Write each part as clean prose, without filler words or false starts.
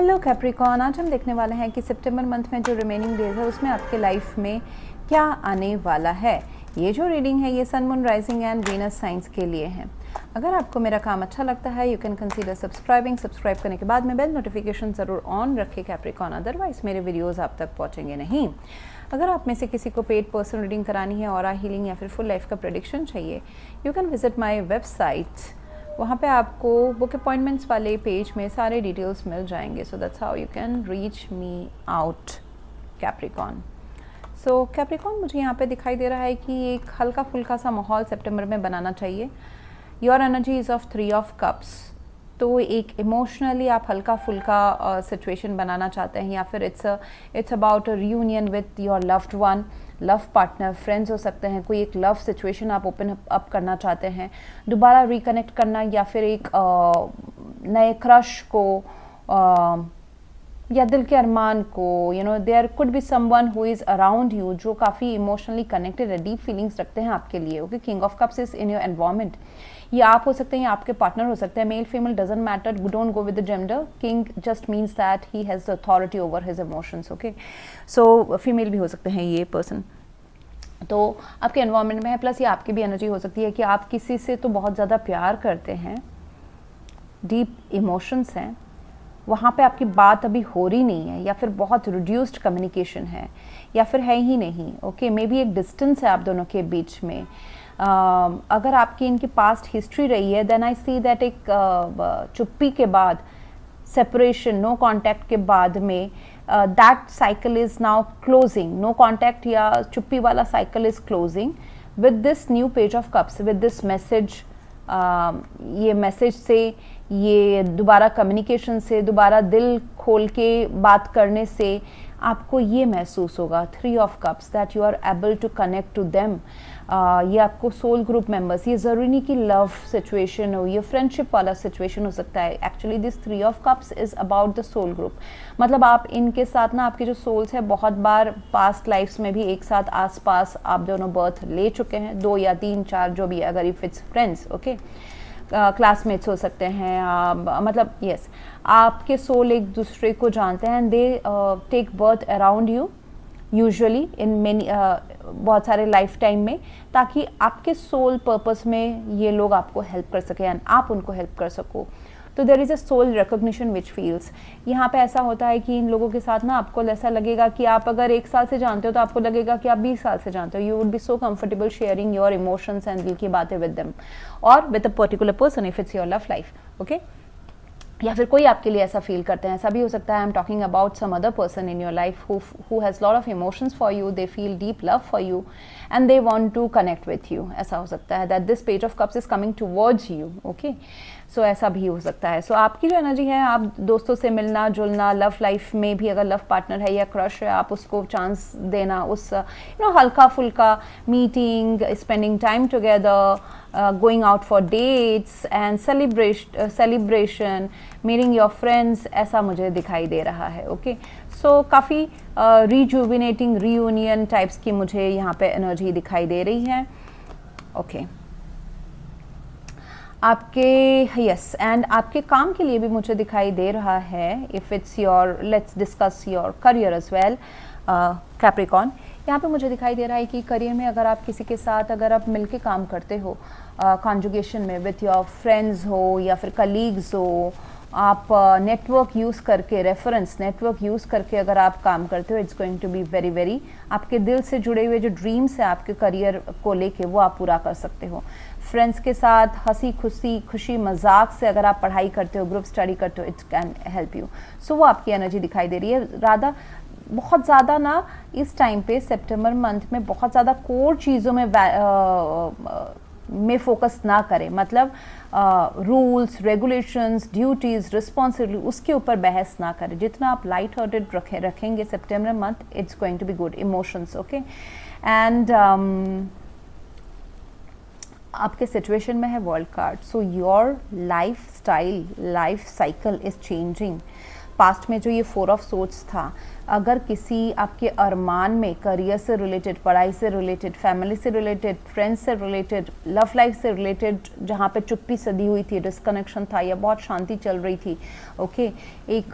Hello Capricorn, आज हम देखने वाले हैं कि सितंबर मंथ में जो रिमेनिंग डेज है उसमें आपके लाइफ में क्या आने वाला है। ये जो रीडिंग है ये sun, moon, rising and Venus science के लिए है। अगर आपको मेरा काम अच्छा लगता है यू कैन कंसीडर सब्सक्राइब करने के बाद में बेल नोटिफिकेशन ज़रूर ऑन रखें कैप्रिकॉन, अदरवाइज मेरे वीडियोज़ आप तक पहुँचेंगे नहीं। अगर आप में से किसी को पेड पर्सनल रीडिंग करानी है, ऑरा हीलिंग या फिर फुल लाइफ का प्रेडिक्शन चाहिए, you can visit my website. वहाँ पे आपको बुक अपॉइंटमेंट्स वाले पेज में सारे डिटेल्स मिल जाएंगे। So that's how you can reach me out Capricorn. So Capricorn, मुझे यहाँ पे दिखाई दे रहा है कि एक हल्का फुल्का सा माहौल सितंबर में बनाना चाहिए। Your energy is of 3 of cups. तो एक इमोशनली आप हल्का फुल्का सिचुएशन बनाना चाहते हैं, या फिर it's about a reunion with your loved one, love partner, friends हो सकते हैं। कोई एक लव सिचुएशन आप ओपन अप करना चाहते हैं, दोबारा रिकनेक्ट करना, या फिर एक नए क्रश को या दिल के अरमान को, you know there could be someone who is around you जो काफ़ी इमोशनली कनेक्टेड है, डीप फीलिंग्स रखते हैं आपके लिए। Okay, king of cups is in your environment. ये आप हो सकते हैं या आपके पार्टनर हो सकते हैं। Male female doesn't matter, don't go with the gender. King just means that he has the authority over his emotions. Okay, so female भी हो सकते हैं ये पर्सन। तो आपके एनवायरमेंट में है, प्लस ये आपकी भी एनर्जी हो सकती है कि आप किसी से तो बहुत ज़्यादा प्यार करते हैं, डीप इमोशंस हैं, वहाँ पे आपकी बात अभी हो रही नहीं है, या फिर बहुत रिड्यूस्ड कम्युनिकेशन है, या फिर है ही नहीं। ओके, मे बी एक डिस्टेंस है आप दोनों के बीच में। अगर आपकी इनकी पास्ट हिस्ट्री रही है, देन आई सी दैट एक चुप्पी के बाद, सेपरेशन, नो कॉन्टैक्ट के बाद में that cycle is now closing. No contact या चुप्पी वाला cycle is closing with this new page of cups, with this message. ये मैसेज से, ये दोबारा कम्युनिकेशन से, दोबारा दिल खोल के बात करने से आपको ये महसूस होगा, 3 of cups, that you are able to connect to them. ये आपको सोल ग्रुप मेंबर्स, ये ज़रूरी नहीं कि लव सिचुएशन हो, ये फ्रेंडशिप वाला सिचुएशन हो सकता है। Actually this 3 of cups is about the soul group. मतलब आप इनके साथ ना, आपके जो सोल्स है, बहुत बार पास्ट लाइफ्स में भी एक साथ आसपास आप दोनों बर्थ ले चुके हैं, 2 या 3, 4 जो भी, अगर if it's friends. Okay, classmates हो सकते हैं, मतलब यस, आपके सोल एक दूसरे को जानते हैं, and they take birth around you usually in many, बहुत सारे लाइफ टाइम में, ताकि आपके सोल पर्पस में ये लोग आपको हेल्प कर सकें एंड आप उनको हेल्प कर सको। तो there is a soul recognition which feels. यहाँ पे ऐसा होता है कि इन लोगों के साथ ना आपको ऐसा लगेगा कि आप अगर 1 साल से जानते हो तो आपको लगेगा कि आप 20 साल से जानते हो। You would be so comfortable sharing your emotions and दिल की बातें विद देम और with a particular person if it's your love life. Okay, या फिर कोई आपके लिए ऐसा फील करते हैं, ऐसा भी हो सकता है। I am talking about some other person in your life who has lot of emotions for you, they feel deep love for you and they want to connect with you. ऐसा हो सकता है that this page of cups is coming towards you. Okay, so ऐसा भी हो सकता है। सो आपकी जो एनर्जी है, आप दोस्तों से मिलना जुलना, लव लाइफ में भी अगर लव पार्टनर है या क्रश है, आप उसको चांस देना, उस हल्का फुल्का meeting, spending time together, going out for dates and celebration, meeting your friends, ऐसा मुझे दिखाई दे रहा है। ओके, सो काफ़ी rejuvenating reunion टाइप्स की मुझे यहाँ पे एनर्जी दिखाई दे रही है। ओके, आपके यस एंड आपके काम के लिए भी मुझे दिखाई दे रहा है। If it's your, let's discuss your career as well Capricorn. यहाँ पे मुझे दिखाई दे रहा है कि करियर में अगर आप किसी के साथ, अगर आप मिलके काम करते हो, कॉन्जुगेशन में विथ योर फ्रेंड्स हो या फिर कलीग्स हो, आप नेटवर्क यूज़ करके, रेफरेंस नेटवर्क यूज़ करके अगर आप काम करते हो, it's going to be very very, आपके दिल से जुड़े हुए जो ड्रीम्स हैं आपके करियर को लेके, वो आप पूरा कर सकते हो। फ्रेंड्स के साथ हंसी खुशी मजाक से अगर आप पढ़ाई करते हो, ग्रुप स्टडी करते हो, इट कैन हेल्प यू। सो वो आपकी एनर्जी दिखाई दे रही है। राधा बहुत ज़्यादा ना इस टाइम पे सितंबर मंथ में बहुत ज़्यादा कोर चीज़ों में फोकस ना करें। मतलब रूल्स, रेगुलेशंस, ड्यूटीज़, रिस्पॉन्सिबिलिटी, उसके ऊपर बहस ना करें। जितना आप लाइट हार्टेड रखेंगे सितंबर month, it's going to be good. Emotions, okay, and आपके सिचुएशन में है world card. So your life style, life cycle is changing. Past में जो ये 4 ऑफ सोर्स था, अगर किसी आपके अरमान में करियर से रिलेटेड, पढ़ाई से रिलेटेड, फैमिली से रिलेटेड, फ्रेंड्स से रिलेटेड, लव लाइफ से रिलेटेड, जहाँ पे चुप्पी सदी हुई थी, डिस्कनेक्शन था या बहुत शांति चल रही थी, ओके, एक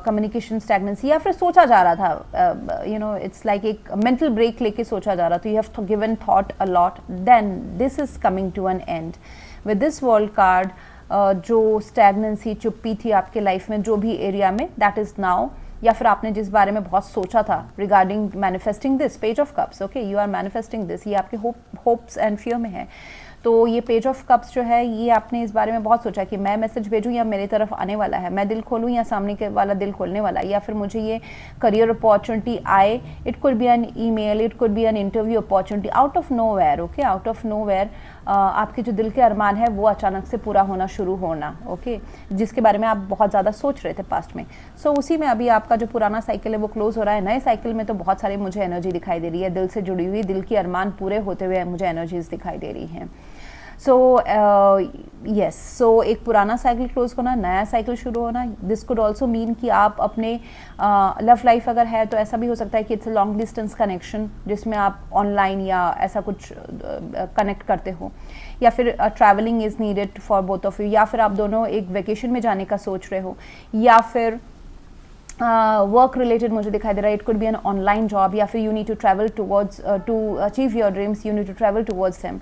कम्युनिकेशन स्टैग्नेंसी, या फिर सोचा जा रहा था, यू नो, इट्स लाइक एक मेंटल ब्रेक लेके सोचा जा रहा था, you have given thought a lot, then this is coming to an end with this world card. जो स्टैग्नेंसी, चुप्पी थी आपके लाइफ में जो भी एरिया में, दैट इज नाउ, या फिर आपने जिस बारे में बहुत सोचा था regarding manifesting this page of cups, okay, you are manifesting this, ये आपके होप्स एंड फियर में है। तो ये पेज ऑफ कप्स जो है, ये आपने इस बारे में बहुत सोचा कि मैं मैसेज भेजूं या मेरी तरफ आने वाला है, मैं दिल खोलूं या सामने के वाला दिल खोलने वाला है, या फिर मुझे ये करियर अपॉर्चुनिटी आए, it could be an email, it could be an interview opportunity out of nowhere, okay, out of nowhere, आपके जो दिल के अरमान है वो अचानक से पूरा होना शुरू होना, ओके, जिसके बारे में आप बहुत ज़्यादा सोच रहे थे पास्ट में। सो उसी में अभी आपका जो पुराना साइकिल है वो क्लोज हो रहा है। नए साइकिल में तो बहुत सारी मुझे एनर्जी दिखाई दे रही है, दिल से जुड़ी हुई, दिल की अरमान पूरे होते हुए मुझे एनर्जीज दिखाई दे रही हैं। सो यस, सो एक पुराना साइकिल क्लोज होना, नया साइकिल शुरू होना। दिस कुड ऑल्सो मीन कि आप अपने लव लाइफ अगर है तो ऐसा भी हो सकता है कि it's a long distance connection जिसमें आप ऑनलाइन या ऐसा कुछ कनेक्ट करते हो, या फिर travelling is needed for both of you, या फिर आप दोनों एक वेकेशन में जाने का सोच रहे हो, या फिर वर्क रिलेटेड मुझे दिखाई दे रहा है, it could be an online job, या फिर you need to travel towards to achieve your dreams, you need to travel towards them,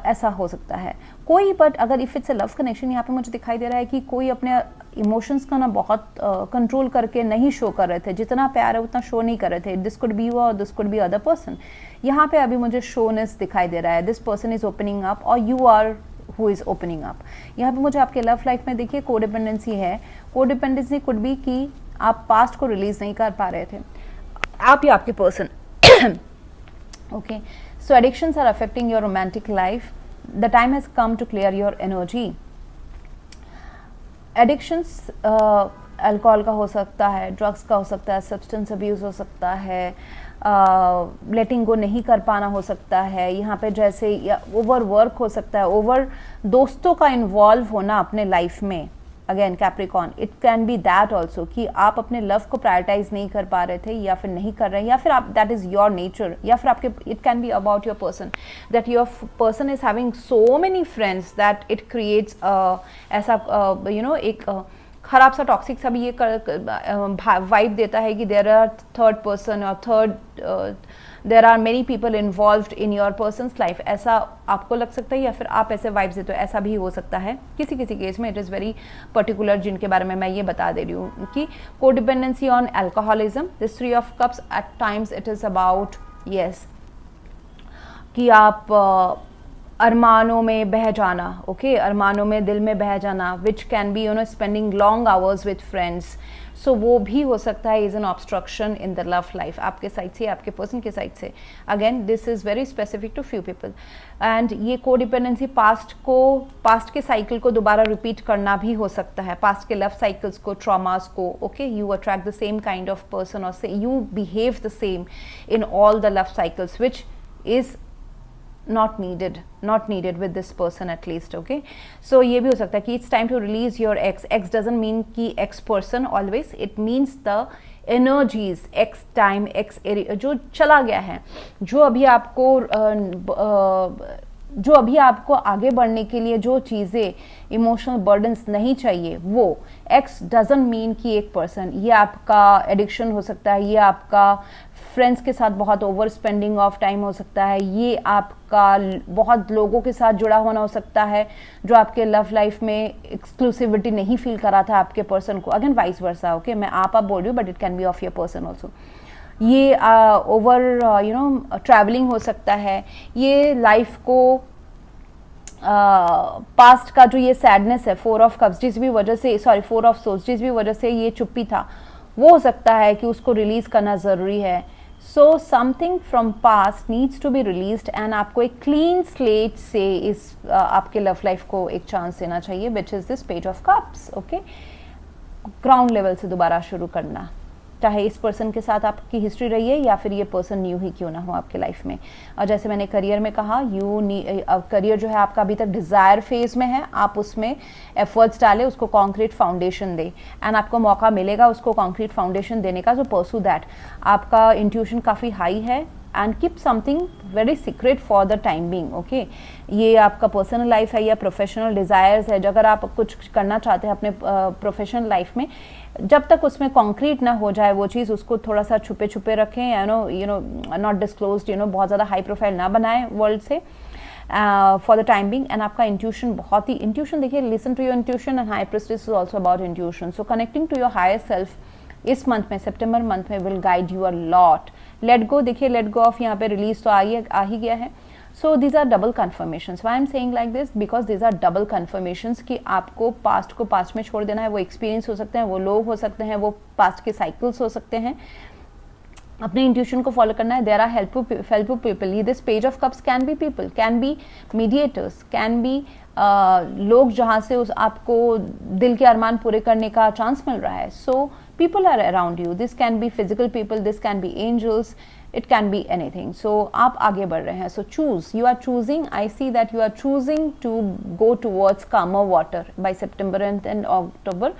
ऐसा हो सकता है कोई। बट अगर if it's a love connection, यहाँ पे मुझे दिखाई दे रहा है कि कोई अपने इमोशंस का ना बहुत कंट्रोल करके नहीं शो कर रहे थे, जितना प्यार है उतना शो नहीं कर रहे थे, दिस कुड बी यू और this could be other person. यहाँ पे अभी मुझे शोनेस दिखाई दे रहा है, this person is opening up और you are who is opening up. यहाँ पे मुझे आपके लव लाइफ में देखिए कोडिपेंडेंसी है। कोडिपेंडेंसी कुड बी कि आप पास्ट को रिलीज नहीं कर पा रहे थे, आप या आपके person, okay. So addictions are affecting your romantic life. The time has come to clear your energy. Addictions alcohol का हो सकता है, ड्रग्स का हो सकता है, सब्सटेंस अब्यूज़ हो सकता है, लेटिंग गो नहीं कर पाना हो सकता है, यहाँ पे जैसे या ओवर वर्क हो सकता है, ओवर दोस्तों का इन्वॉल्व होना अपने लाइफ में। Again Capricorn, it can be that also कि आप अपने लव को प्रायोरिटाइज नहीं कर पा रहे थे या फिर नहीं कर रहे हैं, या फिर आप दैट इज़ योर नेचर, या फिर आपके it can be about your person that your person is having so many friends that it creates ऐसा यू नो एक खराब सा टॉक्सिक सा भी ये वाइब देता है कि देयर आर थर्ड पर्सन और third there are many people involved in your persons life, ऐसा आपको लग सकता है, या फिर आप ऐसे वाइब्स देते हो, ऐसा भी हो सकता है किसी किसी केस में। इट इज़ वेरी पर्टिकुलर जिनके बारे में मैं ये बता दे रही हूँ कि codependency on alcoholism, this 3 of cups at times it is about yes कि आप अरमानों में बह जाना, ओके, अरमानों में दिल में बह जाना, which can be you know spending long hours with friends. So वो भी हो सकता है is an obstruction in the love life आपके साइड से, आपके पर्सन के साइड से। Again this is very specific to few people. And ये कोडिपेंडेंसी पास्ट के साइकिल को दोबारा रिपीट करना भी हो सकता है, पास्ट के लव साइकिल्स को, ट्रॉमास को, okay, you attract the same kind of person और से you behave the same in all the love cycles which is not needed with this person at least, okay. So ये भी हो सकता है कि it's time to release your ex doesn't mean कि ex person always, it means the energies, ex time, ex area जो चला गया है, जो अभी आपको आगे बढ़ने के लिए जो चीज़ें इमोशनल बर्डन्स नहीं चाहिए, वो एक्स डजंट मीन कि एक पर्सन, ये आपका एडिक्शन हो सकता है, ये आपका फ्रेंड्स के साथ बहुत ओवर स्पेंडिंग ऑफ टाइम हो सकता है, ये आपका बहुत लोगों के साथ जुड़ा होना हो सकता है जो आपके लव लाइफ में एक्सक्लूसिविटी नहीं फील करा था आपके पर्सन को। अगेन वाइस वर्सा, ओके, मैं आप बोल रही हूँ but it can be of your person also. ये ओवर यू नो ट्रैवलिंग हो सकता है, ये लाइफ को पास्ट का जो ये सैडनेस है, 4 ऑफ कप्स जिस भी वजह से, सॉरी 4 ऑफ सोर्स जिस भी वजह से ये चुप्पी था, वो हो सकता है कि उसको रिलीज करना ज़रूरी है। So something from past needs to be released and आपको एक क्लीन स्लेट से इस आपके लव लाइफ को एक चांस देना चाहिए, which is this page of cups, okay. Ground level से दोबारा शुरू करना, चाहे इस पर्सन के साथ आपकी हिस्ट्री रही है या फिर ये पर्सन न्यू ही क्यों ना हो आपके लाइफ में। और जैसे मैंने करियर में कहा, करियर जो है आपका अभी तक डिज़ायर फेज में है, आप उसमें एफर्ट्स डालें, उसको कॉन्क्रीट फाउंडेशन दे, एंड आपको मौका मिलेगा उसको कॉन्क्रीट फाउंडेशन देने का, सो परसू दैट। आपका इंट्यूशन काफ़ी हाई है, and keep something very secret for the time being, okay. ये आपका पर्सनल लाइफ है या प्रोफेशनल डिज़ायर्स है, अगर आप कुछ करना चाहते हैं अपने प्रोफेशनल लाइफ में, जब तक उसमें कॉन्क्रीट ना हो जाए वो चीज़, उसको थोड़ा सा छुपे छुपे रखें, यू नो नॉट डिस्क्लोज्ड, बहुत ज़्यादा हाई प्रोफाइल ना बनाएं वर्ल्ड से for the time being. And आपका इंट्यूशन बहुत ही, इंट्यूशन देखिए, listen to your intuition, and high prestige is also about intuition. So connecting to your higher self इस मंथ में, सितंबर मंथ में, will guide you a lot. Let go, देखिए let go of यहाँ पे रिलीज तो आ ही गया है। So these are double confirmations. Why I am saying like this, because these are double confirmations कि आपको पास्ट को पास्ट में छोड़ देना है। वो एक्सपीरियंस हो सकते हैं, वो लोग हो सकते हैं, वो पास्ट के साइकिल्स हो सकते हैं, अपने इंट्यूशन को फॉलो करना है। There are helpful people. This page of cups can be people, can be mediators, can be लोग जहाँ से उस आपको दिल के अरमान पूरे करने का चांस मिल रहा है। सो people are around you, this can be physical people, this can be angels, it can be anything. So आप आगे बढ़ रहे हैं, so choose, you are choosing, I see that you are choosing to go towards calmer water by September and October.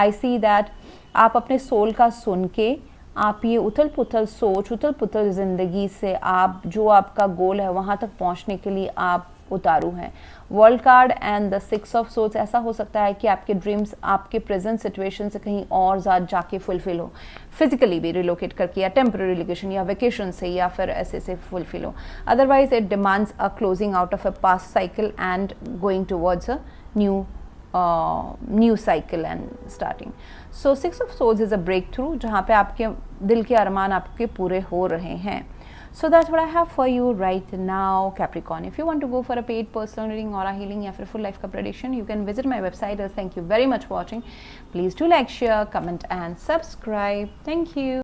I see that आप अपने soul का सुन के आप ये उथल पुथल सोच, उथल पुथल जिंदगी से आप जो आपका गोल है वहाँ तक पहुँचने के लिए आप उतारू हैं। World card and the 6 of source, ऐसा हो सकता है कि आपके ड्रीम्स आपके प्रेजेंट सिचुएशन से कहीं और ज़्यादा जाके फुलफिल हो, फिजिकली भी रिलोकेट करके, या टेम्पररी रिलोकेशन या वेकेशन से, या फिर ऐसे से फुलफिल हो। Otherwise it demands a closing out of a past cycle and going towards a new cycle and starting. So 6 of swords is a breakthrough, जहाँ पे आपके दिल के अरमान आपके पूरे हो रहे हैं। So that's what I have for you right now, Capricorn. If you want to go for a paid personal reading, aura healing या फिर full life का prediction, you can visit my website. Thank you very much for watching. Please do like, share, comment and subscribe. Thank you.